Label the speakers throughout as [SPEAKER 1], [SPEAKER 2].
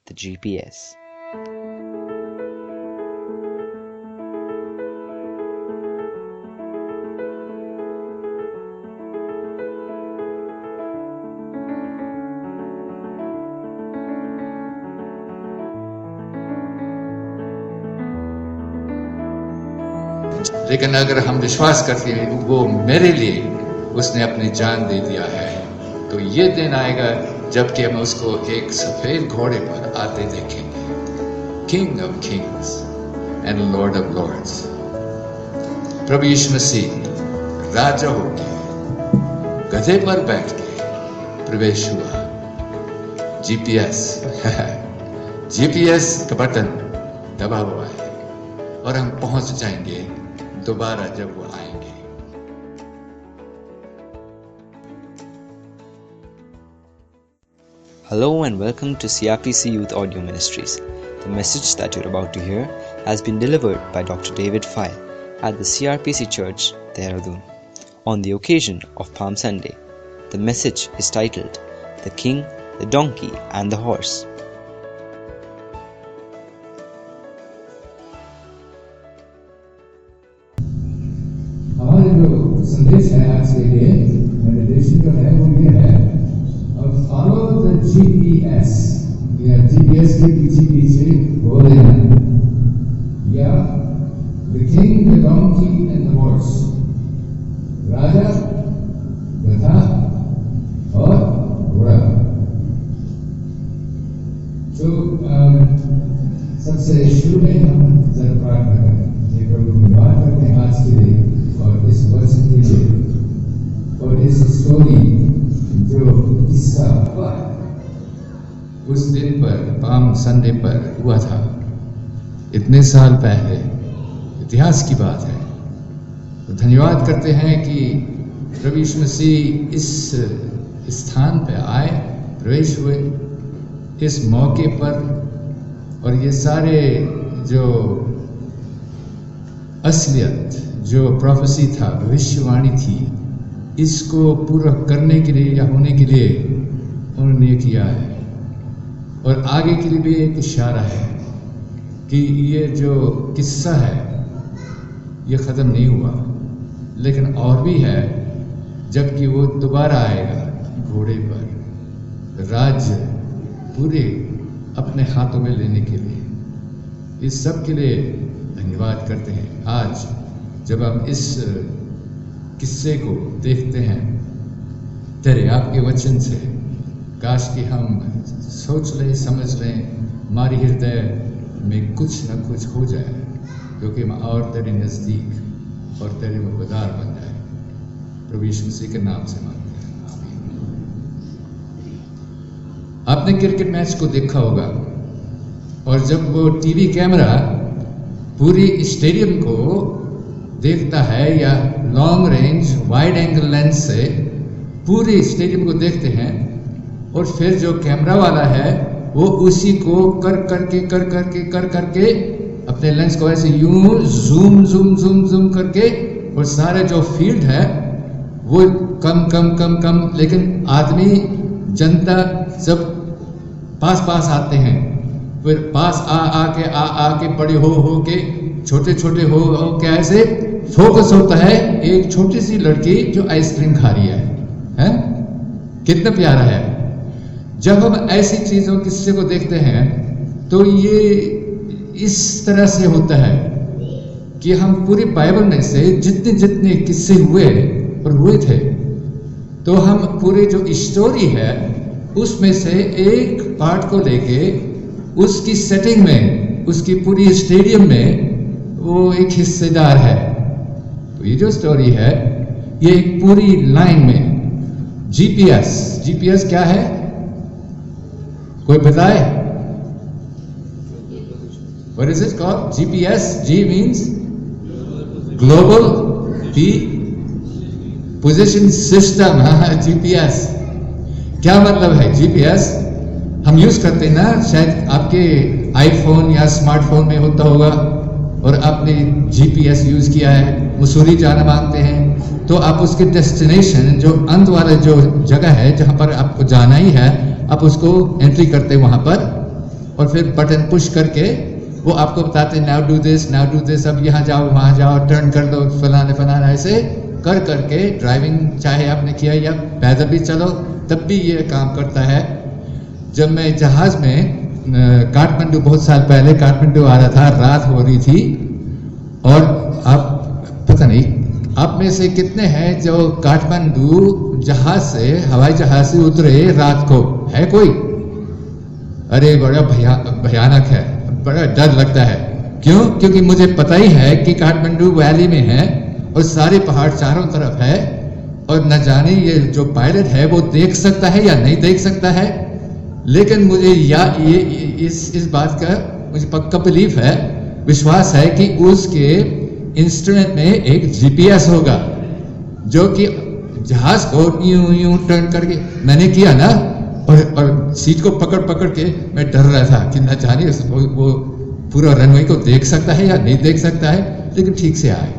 [SPEAKER 1] the GPS.
[SPEAKER 2] लेकिन अगर हम विश्वास करते हैं वो मेरे लिए उसने अपनी जान दे दिया है, तो ये दिन आएगा जबकि हम उसको एक सफेद घोड़े पर आते देखेंगे, king of kings and lord of lords. प्रभु यीशु मसीह राजा होके गधे पर बैठ के प्रवेश हुआ। जीपीएस का बटन दबा हुआ है और हम पहुंच जाएंगे दोबारा जब वो आएंगे।
[SPEAKER 1] Hello and welcome to CRPC Youth Audio Ministries. The message that you're about to hear has been delivered by Dr. David Fay at the CRPC Church, Dehradun, on the occasion of Palm Sunday. The message is titled, The King, the Donkey and the Horse.
[SPEAKER 3] हमारे जो संदेश है आज के लिए meditation जो है वो ये है, फॉलो द जीपीएस, या जीपीएस के पीछे पीछे हो लेना, या the king the donkey and the horse, राजा गधा और घोड़ा। तो सबसे शुरू में हम जरा प्रार्थना करें, ये प्रभु धन्यवाद करते हैं आज के लिए और इस वचन के लिए और इस स्टोरी जो किस्सा हुआ
[SPEAKER 2] उस दिन पर पाम संडे पर हुआ था, इतने साल पहले, इतिहास की बात है। तो धन्यवाद करते हैं कि प्रभु यीशु मसीह इस स्थान पे आए, प्रवेश हुए इस मौके पर, और ये सारे जो असलियत जो प्रोफेसी था, भविष्यवाणी थी, इसको पूरा करने के लिए या होने के लिए उन्होंने किया है। और आगे के लिए भी एक इशारा है कि ये जो किस्सा है ये ख़त्म नहीं हुआ, लेकिन और भी है, जबकि वो दोबारा आएगा घोड़े पर, राज्य पूरे अपने हाथों में लेने के लिए। इस सब के लिए धन्यवाद करते हैं। आज जब हम इस किस्से को देखते हैं तेरे आपके वचन से, काश कि हम सोच लें, समझ लें, हमारी हृदय में कुछ न कुछ हो जाए, क्योंकि हम और तेरे नज़दीक और तेरे वफादार बन जाए। प्रभु यीशु मसीह के नाम से मांगते हैं, आमीन। आपने क्रिकेट मैच को देखा होगा, और जब वो टीवी कैमरा पूरी स्टेडियम को देखता है या long range wide angle lens से पूरे स्टेडियम को देखते हैं, और फिर जो कैमरा वाला है वो उसी को कर करके अपने लेंस को ऐसे यूं जूम करके, और सारे जो फील्ड है वो कम, लेकिन आदमी, जनता सब पास आते हैं, फिर पास आके बड़े हो के छोटे हो के ऐसे फोकस होता है एक छोटी सी लड़की जो आइसक्रीम खा रही है? कितना प्यारा है। जब हम ऐसी चीजों किस्से को देखते हैं तो ये इस तरह से होता है कि हम पूरी बाइबल में से जितने किस्से हुए थे, तो हम पूरे जो स्टोरी है उसमें से एक पार्ट को लेके उसकी सेटिंग में, उसकी पूरी स्टेडियम में वो एक हिस्सेदार है। तो ये जो स्टोरी है ये एक पूरी लाइन में जीपीएस क्या है, कोई बताए? What is it called? GPS. G means global, P position system. GPS क्या मतलब है? GPS हम यूज करते हैं ना, शायद आपके आईफोन या स्मार्टफोन में होता होगा, और आपने जीपीएस यूज किया है, मसूरी जाना मांगते हैं तो आप उसके डेस्टिनेशन, जो अंत वाला जो जगह है जहां पर आपको जाना ही है, आप उसको एंट्री करते हैं वहां पर, और फिर बटन पुश करके वो आपको बताते नाउ डू दिस, अब यहाँ जाओ वहाँ जाओ, टर्न कर दो, फलाना, ऐसे कर करके ड्राइविंग चाहे आपने किया या पैदल भी चलो तब भी ये काम करता है। जब मैं जहाज में काठमांडू, बहुत साल पहले काठमांडू आ रहा था, रात हो रही थी, और आप पता नहीं आप में से कितने हैं जो काठमांडू जहाज से, हवाई जहाज से उतरे रात को, है कोई? अरे बड़ा भयानक है, बड़ा डर लगता है। क्यों? क्योंकि मुझे पता ही है कि काठमांडू वैली में है और सारे पहाड़ चारों तरफ है, और न जाने ये जो पायलट है वो देख सकता है या नहीं देख सकता है। लेकिन मुझे इस बात का मुझे पक्का बिलीफ है, विश्वास है कि उसके इंस्ट्रूमेंट में एक जीपीएस होगा जो कि जहाज को यूं टर्न करके, मैंने किया ना, और सीट को पकड़ के मैं डर रहा था कि न जाने वो पूरा रनवे को देख सकता है या नहीं देख सकता है, लेकिन ठीक से आए।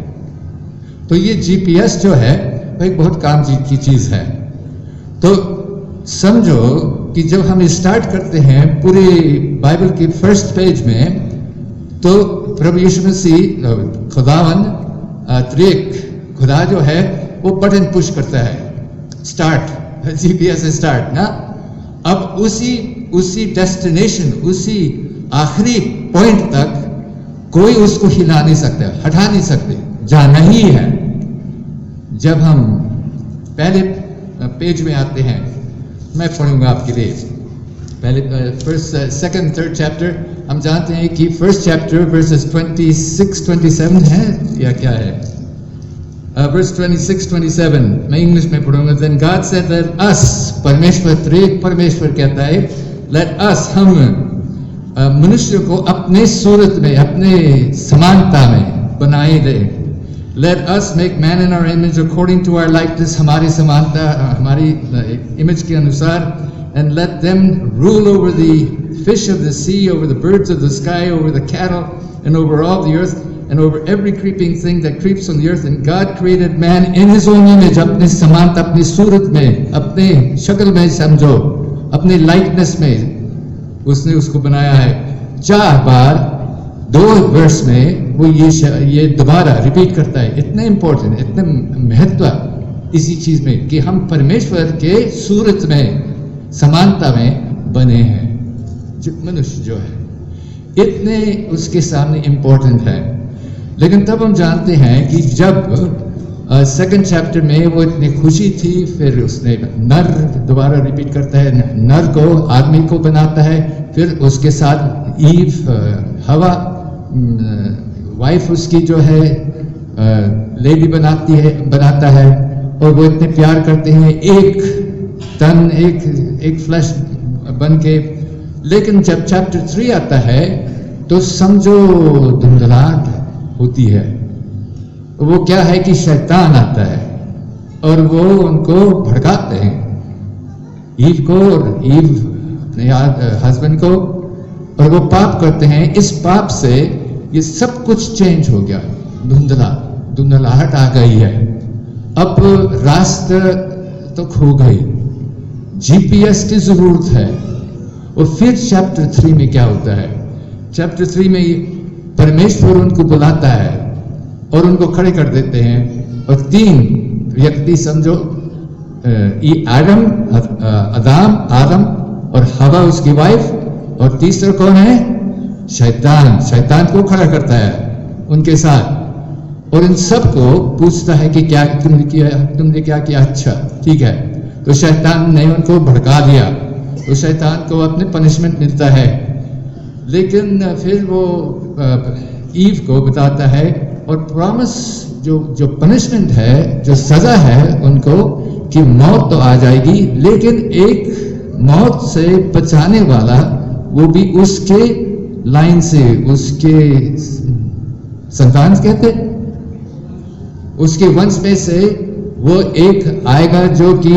[SPEAKER 2] तो ये जीपीएस जो है वो एक बहुत काम की चीज है। तो समझो कि जब हम स्टार्ट करते हैं पूरे बाइबल के फर्स्ट पेज में, तो प्रभु यीशु मसीह खुदावन त्रिएक खुदा जो है वो बटन पुश करता है, स्टार्ट, जीपीएस स्टार्ट ना। अब उसी डेस्टिनेशन, उसी आखिरी पॉइंट तक कोई उसको हिला नहीं सकता, हटा नहीं सकते, जाना ही है। जब हम पहले पेज में आते हैं, मैं पढ़ूंगा आपके लिए पहले फर्स्ट, सेकंड, थर्ड चैप्टर। हम जानते हैं कि फर्स्ट चैप्टर वर्सेस 26-27 है या क्या है? वर्स 26-27 मैं इंग्लिश में पढ़ूंगा। Then God said let us, परमेश्वर, त्रिएक परमेश्वर कहता है, लेट अस, हम मनुष्य को अपने सूरत में, अपने समानता में बनाए दे। Let us make man in our image according to our likeness, हमारी समानता, हमारी इमेज के अनुसार। And let them rule over the fish of the sea, over the birds of the sky, over the cattle, and over all the earth, and over every creeping thing that creeps on the earth. And God created man in his own image, अपने समानता, अपनी सूरत में, अपने शक्ल में, समझो अपने likeness में उसने उसको बनाया है। 4 बार 2 वर्स में वो ये दोबारा रिपीट करता है। इतना इंपॉर्टेंट, इतना महत्व इसी चीज में कि हम परमेश्वर के सूरत में, समानता में बने हैं। मनुष्य जो है इतने उसके सामने इंपॉर्टेंट है। लेकिन तब हम जानते हैं कि जब सेकंड चैप्टर में वो इतनी खुशी थी, फिर उसने नर, दोबारा रिपीट करता है, नर को, आदमी को बनाता है, फिर उसके साथ ईव, हवा, वाइफ उसकी जो है लेडी बनाता है, और वो इतने प्यार करते हैं, एक तन, एक फ्लैश बन के। लेकिन जब चैप्टर 3 आता है तो समझो धुंधलाहट होती है। वो क्या है कि शैतान आता है और वो उनको भड़काते हैं, ईव को और ईव अपने हस्बैंड को, और वो पाप करते हैं। इस पाप से ये सब कुछ चेंज हो गया, धुंधलाहट आ गई है। अब रास्ता तो खो गई, जीपीएस की जरूरत है। और फिर चैप्टर 3 में क्या होता है? चैप्टर 3 में परमेश्वर उनको बुलाता है और उनको खड़े कर देते हैं, और 3 व्यक्ति समझो, आदम और हवा उसकी वाइफ, और तीसरा कौन है? शैतान को खड़ा करता है उनके साथ, और इन सबको पूछता है कि क्या तुमने क्या किया? अच्छा ठीक है। तो शैतान ने उनको भड़का दिया, तो शैतान को अपने पनिशमेंट मिलता है। लेकिन फिर वो ईव को बताता है, और प्रॉमिस, जो पनिशमेंट है, जो सजा है उनको, कि मौत तो आ जाएगी, लेकिन एक मौत से बचाने वाला, वो भी उसके लाइन से, उसके संतान कहते, उसके वंश में से वो एक आएगा जो कि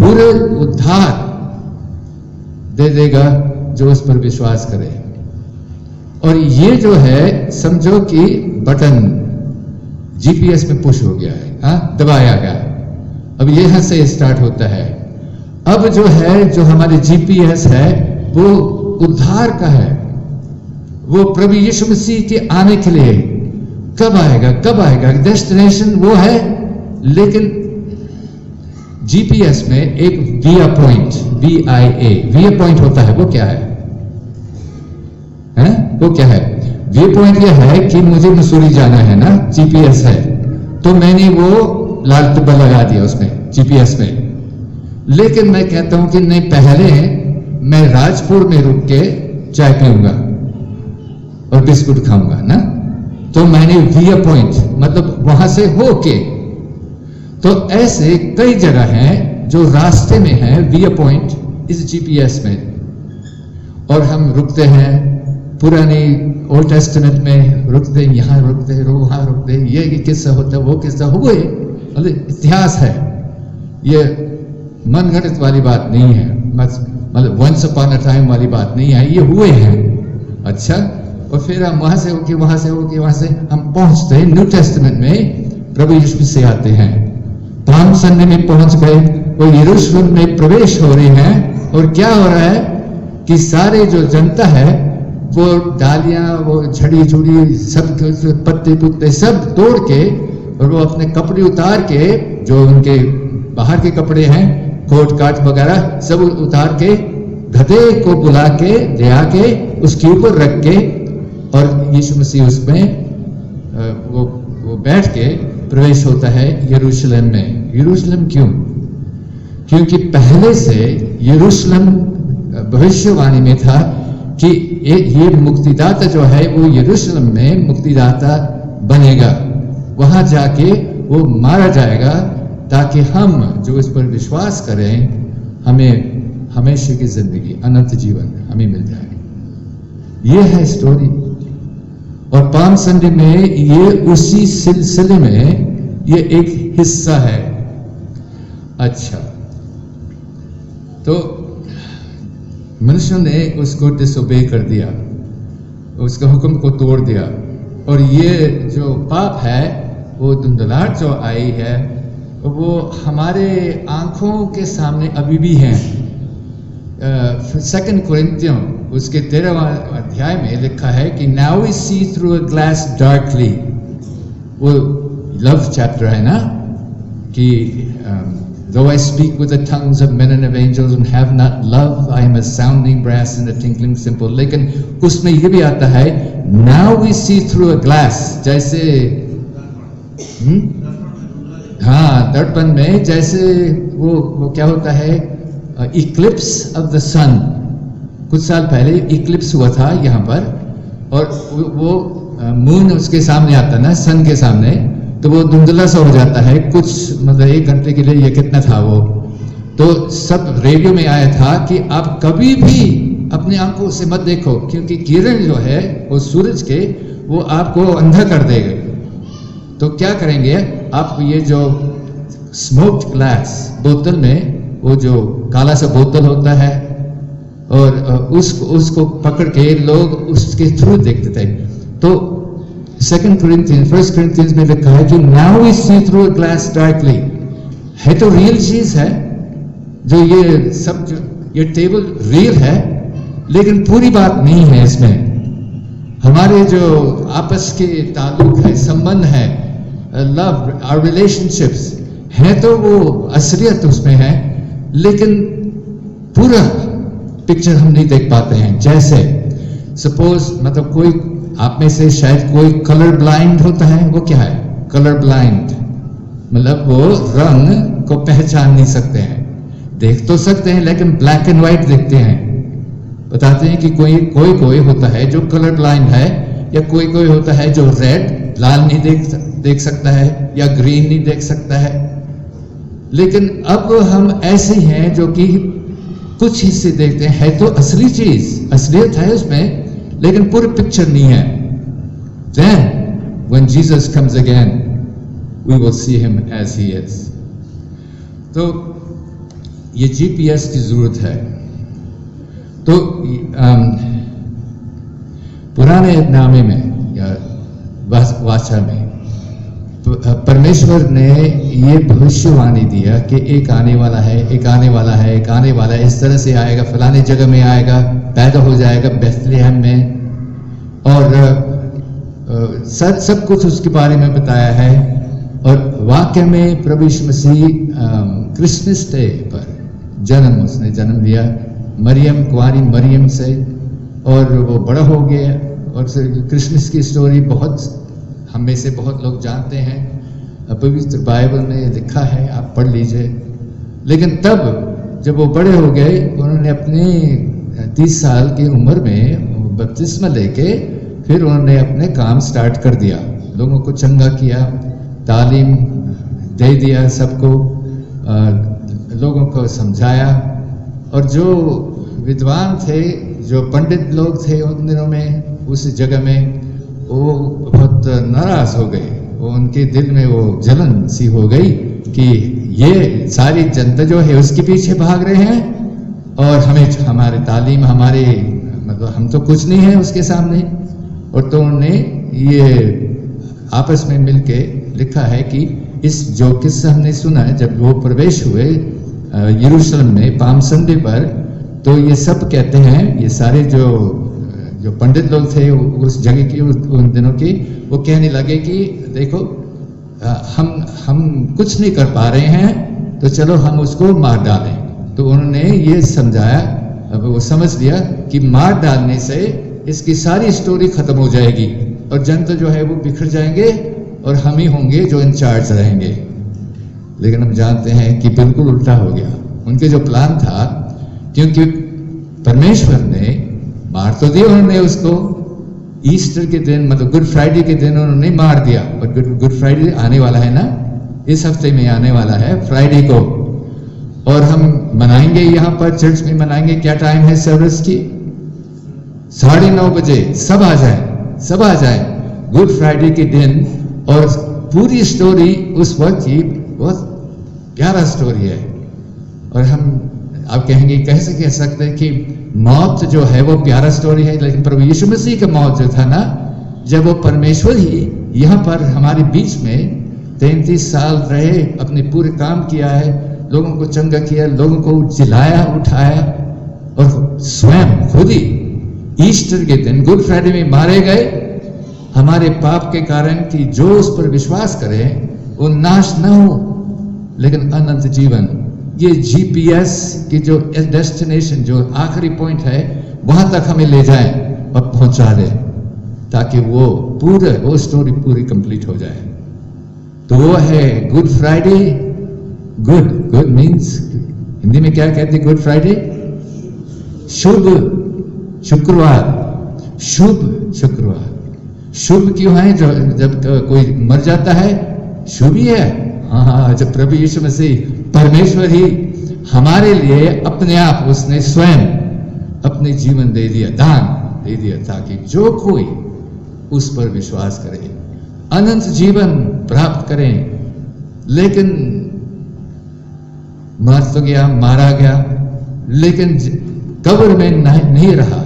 [SPEAKER 2] पूरे उद्धार दे देगा जो उस पर विश्वास करे। और ये जो है समझो कि बटन जीपीएस में पुश हो गया है, हाँ, दबाया गया। अब यहां से स्टार्ट होता है। अब जो है, जो हमारे जीपीएस है, वो उद्धार का है, वो प्रभु यीशु मसीह के आने के लिए कब आएगा, डेस्टिनेशन वो है। लेकिन जीपीएस में एक विया पॉइंट, विया पॉइंट होता है, वो क्या है? वो क्या है? विया पॉइंट ये है कि मुझे मसूरी जाना है ना, जीपीएस है, तो मैंने वो लाल टिब्बा लगा दिया उसमें, जीपीएस में। लेकिन मैं कहता हूं कि नहीं, पहले मैं राजपुर में रुक के चाय पीऊंगा और बिस्कुट खाऊंगा ना, तो मैंने विया पॉइंट मतलब वहां से होके। तो ऐसे कई जगह हैं जो रास्ते में है, विया पॉइंट इस जीपीएस में, और हम रुकते हैं पुरानी ओल्ड टेस्टामेंट में, रुकते यहाँ रुकते वहां रुकते, ये किस्सा होता, वो किस्सा हुए, मतलब इतिहास है, ये मनगढ़ंत वाली बात नहीं है, मतलब वंस अपॉन अ टाइम वाली बात नहीं है, ये हुए हैं। अच्छा, और फिर हम वहां से हम पहुंचते हैं न्यू टेस्टामेंट में, प्रभु यीशु से आते हैं, पाम संडे में पहुंच गए, वो यरूशलेम में प्रवेश हो रहे हैं, और क्या हो रहा है कि सारे जो जनता है वो डालियां, वो झड़ी झुड़ी सब पत्ते पुत्ते सब तोड़ के, और वो अपने कपड़े उतार के, जो उनके बाहर के कपड़े हैं, कोट काट वगैरह सब उतार के, गधे को बुला के ले आके उसके ऊपर रख के, और यीशु मसीह उसमें वो बैठ के प्रवेश होता है यरूशलेम में। यरूशलेम क्यों? क्योंकि पहले से यरूशलेम भविष्यवाणी में था कि ये मुक्तिदाता जो है वो यरूशलेम में मुक्तिदाता बनेगा, वहां जाके वो मारा जाएगा, ताकि हम जो इस पर विश्वास करें, हमें हमेशा की जिंदगी, अनंत जीवन हमें मिल जाए। ये है स्टोरी। और पाम संडे में ये उसी सिलसिले में ये एक हिस्सा है। अच्छा, तो मनुष्यों ने उसको डिसोबे कर दिया, उसके हुक्म को तोड़ दिया, और ये जो पाप है, वो धुंधलाहट जो आई है, वो हमारे आंखों के सामने अभी भी है। 2 कोरिन्थियों उसके 13वां अध्याय में लिखा है कि now we see through a glass darkly, वो लव चैप्टर है ना, कि though I speak with the tongues of men and of angels and have not love, I am a sounding brass and a tinkling cymbal. लेकिन उसमें ये भी आता है now we see through a glass, जैसे हाँ, दर्पण में जैसे वो क्या होता है, इक्लिप्स ऑफ द सन। कुछ साल पहले इक्लिप्स हुआ था यहाँ पर, और वो मून उसके सामने आता ना, सन के सामने, तो वो धुंधला सा हो जाता है कुछ, मतलब 1 घंटे के लिए। ये कितना था वो, तो सब रेडियो में आया था कि आप कभी भी अपनी आंखों से मत देखो, क्योंकि किरण जो है वो सूरज के, वो आपको अंधा कर देगा। तो क्या करेंगे आप, ये जो स्मोक्ड ग्लास बोतल में, वो जो काला सा बोतल होता है, और उसको पकड़ के लोग उसके थ्रू देखते थे। तो 1 Corinthians में लिखा है कि now we see through a glass darkly, है तो रियल चीज है, जो ये सब जो ये टेबल रियल है, लेकिन पूरी बात नहीं है इसमें। हमारे जो आपस के ताल्लुक है, संबंध है, लव, आवर रिलेशनशिप्स है, तो वो असलियत उसमें है, लेकिन पूरा पिक्चर हम नहीं देख पाते हैं। जैसे सपोज, मतलब कोई आप में से शायद कोई कलर ब्लाइंड होता है। वो क्या है कलर ब्लाइंड? मतलब वो रंग को पहचान नहीं सकते हैं, देख तो सकते हैं लेकिन ब्लैक एंड व्हाइट देखते हैं। बताते हैं कि कोई होता है जो कलर ब्लाइंड है, या कोई होता है जो रेड लाल नहीं देख सकता है, या ग्रीन नहीं देख सकता है। लेकिन अब हम ऐसे हैं जो कि कुछ हिस्से देखते हैं, है तो असली चीज, असलियत है उसमें, लेकिन पूरी पिक्चर नहीं है। Then when Jesus comes again, we will see him as he is. तो ये GPS की जरूरत है। तो पुराने नामे में या वाचा में परमेश्वर ने ये भविष्यवाणी दिया कि एक आने वाला है, एक आने वाला है, एक आने वाला है, इस तरह से आएगा, फलाने जगह में आएगा, पैदा हो जाएगा बेथलेहम में, और सब कुछ उसके बारे में बताया है। और वाक्य में प्रभु यीशु मसीह क्रिसमस डे पर उसने जन्म लिया, मरियम, कुंवारी मरियम से, और वो बड़ा हो गया। और क्रिसमस की स्टोरी बहुत हम में से बहुत लोग जानते हैं, पवित्र बाइबल में लिखा है, आप पढ़ लीजिए। लेकिन तब जब वो बड़े हो गए, उन्होंने अपने 30 साल की उम्र में बपतिस्मा लेके फिर उन्होंने अपने काम स्टार्ट कर दिया, लोगों को चंगा किया, तालीम दे दिया सबको, लोगों को समझाया। और जो विद्वान थे, जो पंडित लोग थे उन दिनों में उस जगह में, वो बहुत नाराज हो गए। वो उनके दिल में वो जलन सी हो गई कि ये सारी जनता जो है उसके पीछे भाग रहे हैं, और हमारे तालीम, हमारे मतलब हम तो कुछ नहीं है उसके सामने। और तो उन्होंने ये आपस में मिलके लिखा है कि इस जो किस्सा हमने सुना है, जब वो प्रवेश हुए यरूशलेम में पाम संडे पर, तो ये सब कहते हैं, ये सारे जो पंडित लोग थे उस जगह के उन दिनों के, वो कहने लगे कि देखो हम कुछ नहीं कर पा रहे हैं, तो चलो हम उसको मार डालें। तो उन्होंने ये समझाया, अब वो समझ लिया कि मार डालने से इसकी सारी स्टोरी खत्म हो जाएगी और जनता जो है वो बिखर जाएंगे और हम ही होंगे जो इंचार्ज रहेंगे। लेकिन हम जानते हैं कि बिल्कुल उल्टा हो गया। उनके जो प्लान था, क्योंकि परमेश्वर ने मार तो दिया उन्होंने उसको, ईस्टर के दिन मतलब गुड फ्राइडे के दिन उन्होंने मार दिया, और गुड फ्राइडे आने वाला है ना, इस हफ्ते में आने वाला है फ्राइडे को, और हम मनाएंगे यहाँ पर चर्च में मनाएंगे। क्या टाइम है सर्विस की? 9:30 बजे। सब आ जाए गुड फ्राइडे के दिन। और पूरी स्टोरी उस वक्त की बहुत प्यारा स्टोरी है। और हम आप कहेंगे, कैसे कह सकते हैं कि मौत जो है वो प्यारा स्टोरी है, लेकिन प्रभु यीशु मसीह का मौत जो था ना, जब वो परमेश्वर ही यहाँ पर हमारे बीच में 33 साल रहे, अपने पूरे काम किया है, लोगों को चंगा किया, लोगों को जिलाया, उठाया, और स्वयं खुद ही ईस्टर के दिन गुड फ्राइडे में मारे गए हमारे पाप के कारण, कि जो उस पर विश्वास करे वो नाश न हो लेकिन अनंत जीवन। ये जीपीएस की जो डेस्टिनेशन, जो आखिरी पॉइंट है, वहां तक हमें ले जाए और पहुंचा दे, ताकि वो स्टोरी पूरी कंप्लीट हो जाए। तो वो है good Friday. Good means Hindi में क्या कहते हैं? गुड फ्राइडे शुभ शुक्रवार। शुभ शुक्रवार शुभ क्यों है? जब कोई मर जाता है शुभ ही है। हाँ, जब प्रभु यीशु मसीह परमेश्वर ही हमारे लिए अपने आप उसने स्वयं अपने जीवन दे दिया, दान दे दिया, ताकि जो कोई उस पर विश्वास करे अनंत जीवन प्राप्त करें। लेकिन मर तो गया, मारा गया, लेकिन कब्र में नहीं रहा।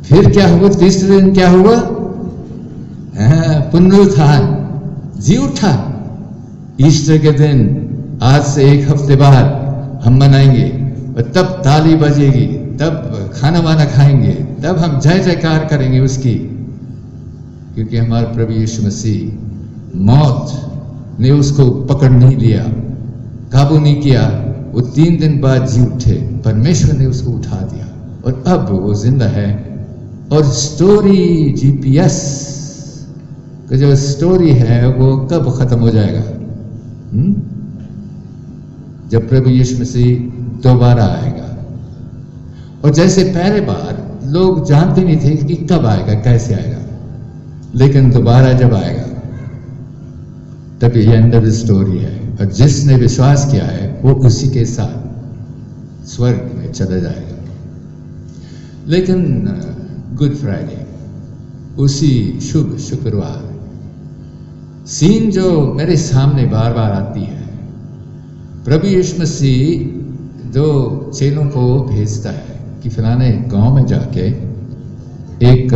[SPEAKER 2] फिर क्या हुआ? तीसरे दिन क्या हुआ? पुनरुत्थान, जी उठा। ईस्टर के दिन आज से 1 हफ्ते बाद हम मनाएंगे, और तब ताली बजेगी, तब खाना वाना खाएंगे, तब हम जय जयकार करेंगे उसकी, क्योंकि हमारे प्रभु यीशु मसीह मौत ने उसको पकड़ नहीं लिया, काबू नहीं किया। वो 3 दिन बाद जी उठे, परमेश्वर ने उसको उठा दिया, और अब वो जिंदा है। और स्टोरी जीपीएस का जो स्टोरी है वो कब खत्म हो जाएगा? जब प्रभु यीशु मसीह दोबारा आएगा। और जैसे पहले बार लोग जानते नहीं थे कि कब आएगा, कैसे आएगा, लेकिन दोबारा जब आएगा तब ये एंड ऑफ द स्टोरी है। और जिसने विश्वास किया है वो उसी के साथ स्वर्ग में चला जाएगा। लेकिन गुड फ्राइडे, उसी शुभ शुक्रवार, सीन जो मेरे सामने बार बार आती है, प्रभु यीशु मसीह 2 चेलों को भेजता है कि फलाने गांव में जाके एक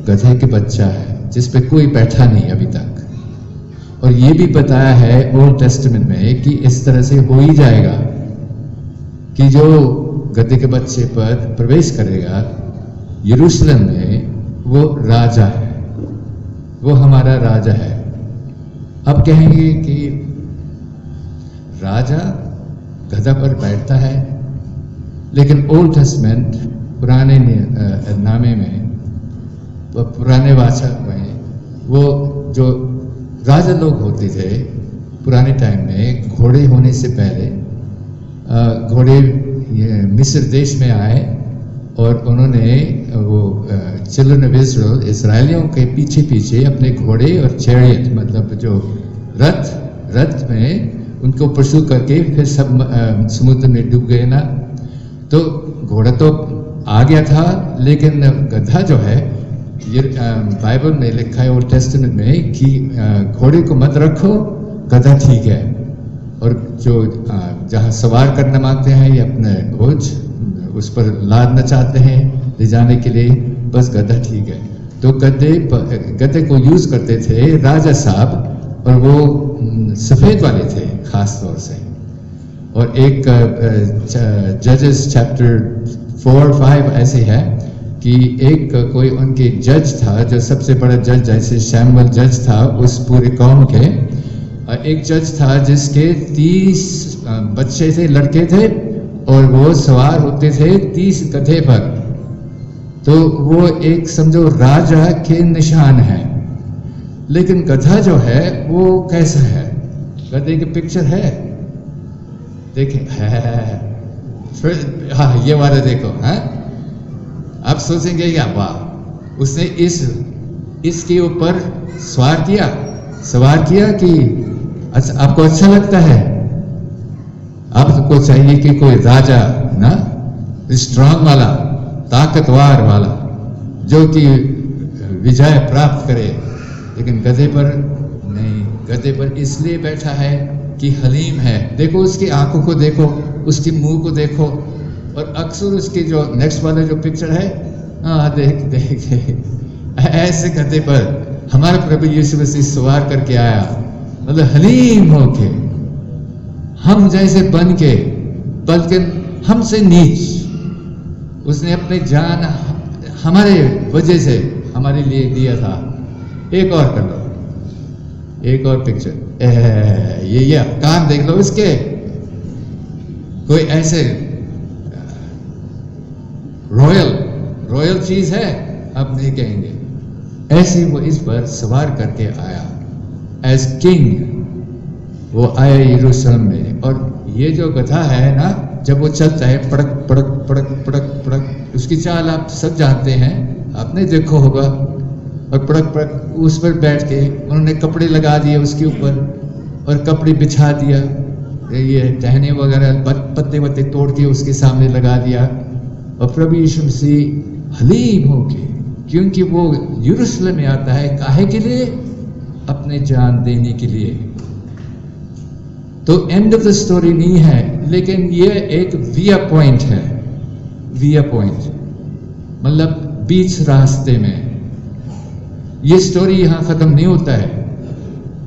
[SPEAKER 2] गधे के बच्चा है जिस पे कोई बैठा नहीं अभी तक, और ये भी बताया है ओल्ड टेस्टामेंट में कि इस तरह से हो ही जाएगा कि जो गधे के बच्चे पर प्रवेश करेगा यरूशलेम में, वो राजा है, वो हमारा राजा है। अब कहेंगे कि राजा गधा पर बैठता है, लेकिन ओल्ड टेस्टामेंट पुराने नामे में, पुराने वाचा में, वो जो राजा लोग होते थे पुराने टाइम में, घोड़े होने से पहले घोड़े मिस्र देश में आए और उन्होंने वो चिल्ड्रन ऑफ इज़राइल, इजरायलियों के पीछे पीछे अपने घोड़े और चैरियट, मतलब जो रथ में उनको परसू करके फिर सब समुद्र में डूब गए ना। तो घोड़ा तो आ गया था, लेकिन गधा जो है, ये बाइबल में लिखा है ओल्ड टेस्टामेंट में कि घोड़े को मत रखो, गधा ठीक है, और जो जहाँ सवार करना मांगते हैं या अपने बोझ उस पर लादना चाहते हैं ले जाने के लिए, बस गधा ठीक है। तो गधे को यूज करते थे राजा साहब, और वो सफेद वाले थे खास तौर से। और एक जजेस चैप्टर 4-5 ऐसे है कि एक कोई उनके जज था, जो सबसे बड़ा जज, जैसे शैमुएल जज था उस पूरे कौम के। एक जज था जिसके 30 बच्चे थे, लड़के थे, और वो सवार होते थे 30 गधे पर। तो वो एक समझो राजा के निशान है। लेकिन गधा जो है वो कैसा है? गधे की पिक्चर है, देखें, है फिर, हाँ ये वाला देखो, है। आप सोचेंगे या वाह, उसने इसके ऊपर सवार किया कि अच्छा, आपको अच्छा लगता है? आपको चाहिए कि कोई राजा ना, स्ट्रांग वाला, ताकतवर वाला, जो कि विजय प्राप्त करे। लेकिन गधे पर नहीं, गधे पर इसलिए बैठा है कि हलीम है। देखो उसकी आंखों को देखो, उसके मुंह को देखो, और अक्सर उसके जो नेक्स्ट वाला जो पिक्चर है, देख ऐसे गधे पर हमारे प्रभु यीशु मसीह सवार करके आया, मतलब हलीम होके, हम जैसे बन के, बल्कि हमसे नीच उसने अपनी जान हमारे वजह से हमारे लिए दिया था। एक और कर लो, एक और पिक्चर, ये कान देख लो इसके, कोई ऐसे रॉयल चीज है आप नहीं कहेंगे। ऐसे वो इस पर सवार करके आया एज किंग, वो आया यरूशलेम में। और ये जो गधा है ना, जब वो चलता है पड़क पड़क पड़क पड़क पड़क, उसकी चाल आप सब जानते हैं, आपने देखो होगा। और पड़क पड़क उस पर बैठ के उन्होंने कपड़े लगा दिए उसके ऊपर, और कपड़े बिछा दिया, ये टहने वगैरह पत्ते वत्ते तोड़ के उसके सामने लगा दिया। और प्रभु यीशु मसीह हलीम होके, क्योंकि वो यरूशलेम में आता है काहे के लिए? अपने जान देने के लिए। तो एंड ऑफ द स्टोरी नहीं है, लेकिन ये एक विया पॉइंट है। विया पॉइंट मतलब बीच रास्ते में। ये स्टोरी यहां खत्म नहीं होता है।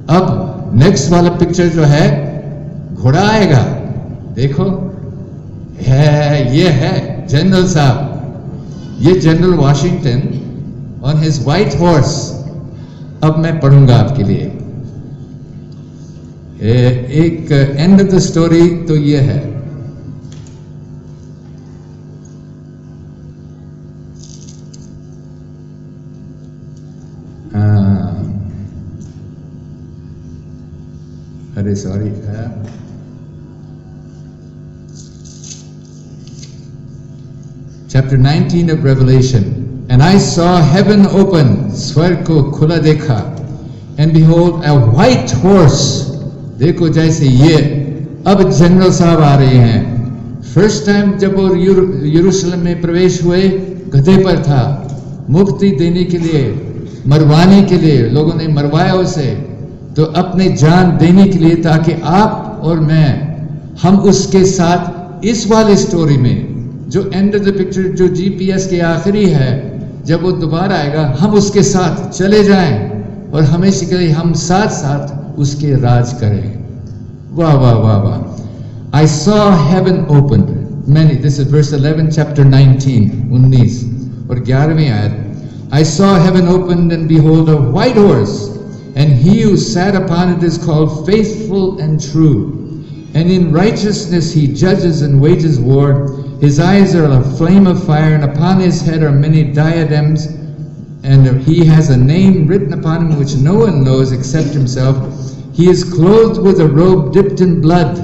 [SPEAKER 2] अब नेक्स्ट वाला पिक्चर जो है, घोड़ा आएगा, देखो ये है जनरल साहब, ये general Washington on his white horse. अब मैं पढ़ूंगा आपके लिए एक एंड ऑफ द स्टोरी। तो ये है, अरे sorry, Chapter 19 of Revelation. And I saw heaven open, स्वर्ग को खुला देखा, and behold a white horse. देखो जैसे ये अब जनरल साहब आ रहे हैं। फर्स्ट टाइम जब वो यरूशलेम में प्रवेश हुए, गधे पर था, मुक्ति देने के लिए, मरवाने के लिए। लोगों ने मरवाया उसे, तो अपने जान देने के लिए, ताकि आप और मैं, हम उसके साथ इस वाले स्टोरी में, जो एंड ऑफ द पिक्चर, जो GPS के आखिरी है, जब वो दोबारा आएगा, हम उसके साथ चले जाएं और हमेशा के लिए हम साथ साथ उसके राज करे। वाह वाह वाह वाह। I saw heaven opened. Many, this is verse 11 chapter 19, 19 और 11वीं आयत। I saw heaven opened and behold a white horse, and he who sat upon it is called faithful and true. And in righteousness he judges and wages war. His eyes are a flame of fire, and upon his head are many diadems, and he has a name written upon him which no one knows except himself. He is clothed with a robe dipped in blood.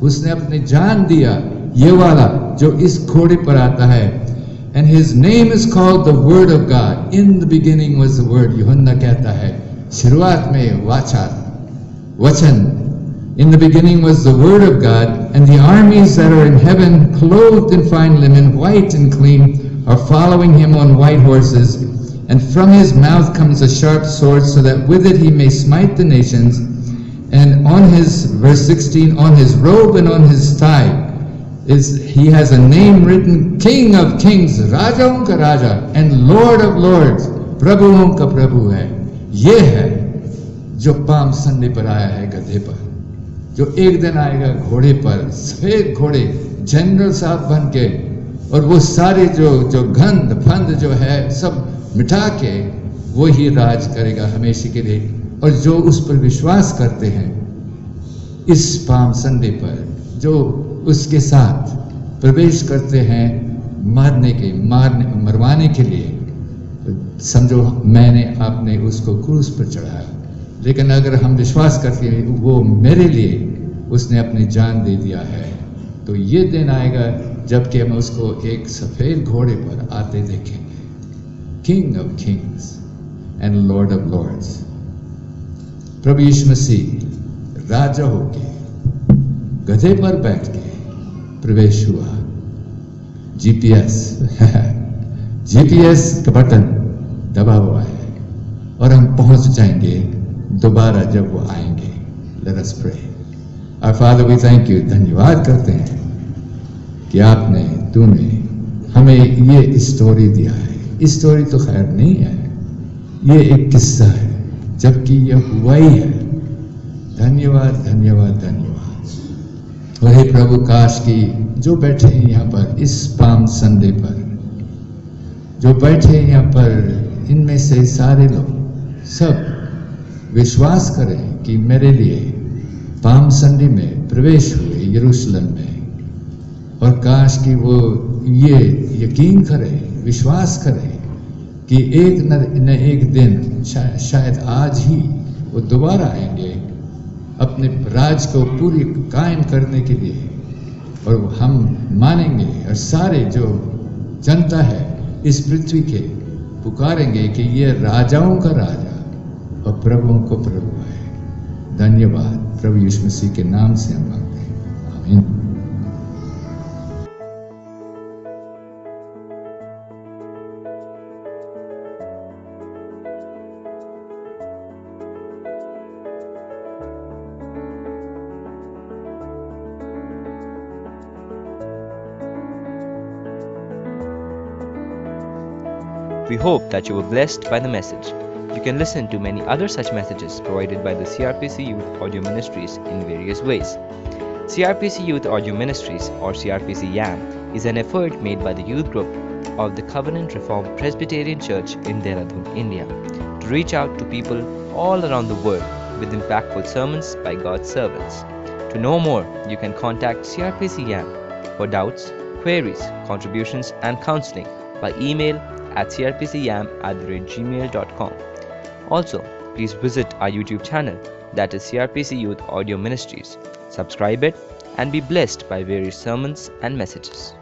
[SPEAKER 2] उसने अपनी जान दिया, ये वाला जो इस घोड़े पर आता है। And his name is called the Word of God. In the beginning was the Word. यूहन्ना कहता है, शुरुआत में वाचा, वचन। In the beginning was the Word of God, and the armies that are in heaven, clothed in fine linen, white and clean, are following him on white horses. And from his mouth comes a sharp sword, so that with it he may smite the nations. And on his, verse 16, on his robe and on his thigh, he has a name written, King of Kings, राजाओं का राजा, and Lord of Lords, प्रभुओं का प्रभु है। ये है जो palm Sunday पर आया है गधे पर, जो एक दिन आएगा घोड़े पर, सफेद घोड़े, जनरल साहब बन के, और वो सारे जो गंध फंद जो है सब मिटा के वो ही राज करेगा हमेशा के लिए। और जो उस पर विश्वास करते हैं इस पाम संडे पर, जो उसके साथ प्रवेश करते हैं मरवाने के लिए, समझो मैंने आपने उसको क्रूस पर चढ़ाया, लेकिन अगर हम विश्वास करते हैं वो मेरे लिए उसने अपनी जान दे दिया है, तो ये दिन आएगा जबकि हम उसको एक सफेद घोड़े पर आते देखेंगे। King of kings and lord of lords, प्रभु यीशु मसीह राजा होके गधे पर बैठ के प्रवेश हुआ। जीपीएस का बटन दबा हुआ है और हम पहुंच जाएंगे दोबारा जब वो आएंगे। Let us pray. Our father, we thank you, धन्यवाद करते हैं कि तूने हमें ये स्टोरी दिया है। स्टोरी तो खैर नहीं है, ये एक किस्सा है, जबकि ये हुआ ही है। धन्यवाद धन्यवाद धन्यवाद। वही प्रभु, काश की जो बैठे हैं यहाँ पर इस पाम संडे पर, जो बैठे हैं यहाँ पर, इनमें से सारे लोग सब विश्वास करें कि मेरे लिए पाम संडे में प्रवेश हुए यरूशलेम में, और काश कि वो ये यकीन करें, विश्वास करें कि एक न एक दिन शायद आज ही वो दोबारा आएंगे अपने राज को पूरी कायम करने के लिए, और हम मानेंगे और सारे जो जनता है इस पृथ्वी के पुकारेंगे कि ये राजाओं का राजा और प्रभुओं को प्रभु है। धन्यवाद प्रभु यीशु मसीह के नाम से हम मांगते हैं, आमीन।
[SPEAKER 1] We hope that you were blessed by the message. You can listen to many other such messages provided by the CRPC Youth Audio Ministries in various ways. CRPC Youth Audio Ministries, or CRPC YAM, is an effort made by the youth group of the Covenant Reformed Presbyterian Church in Dehradun, India, to reach out to people all around the world with impactful sermons by God's servants. To know more, you can contact CRPC YAM for doubts, queries, contributions, and counseling by email at crpcyam@gmail.com. Also, please visit our YouTube channel, that is CRPC Youth Audio Ministries. Subscribe it and be blessed by various sermons and messages.